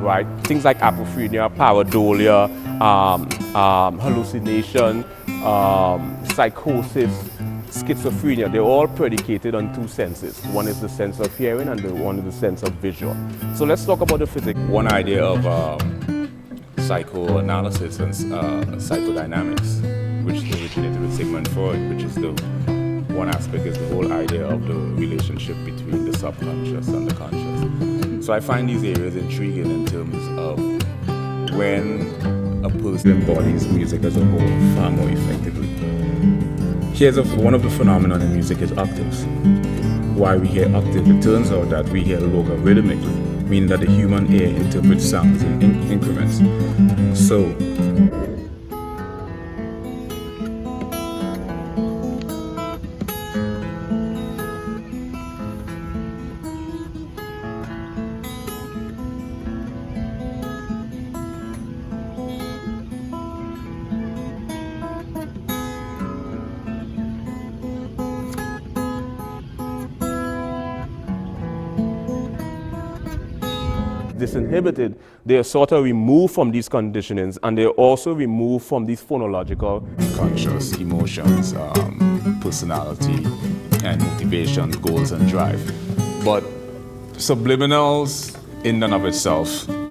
right? Things like apophenia, pareidolia, hallucination, psychosis, schizophrenia, they're all predicated on two senses. One is the sense of hearing and the one is the sense of visual. So let's talk about the physics. One idea of psychoanalysis and psychodynamics, which originated with Sigmund Freud, which is the one aspect is the whole idea of the relationship between the subconscious and the conscious. So I find these areas intriguing in terms of when a person embodies music as a whole far more effectively. Here's one of the phenomena in music is octaves. Why we hear octave, it turns out that we hear logarithmically, meaning that the human ear interprets sounds in increments. So disinhibited, they are sort of removed from these conditionings, and they're also removed from these phonological conscious emotions, personality, and motivations, goals, and drive. But subliminals in and of itself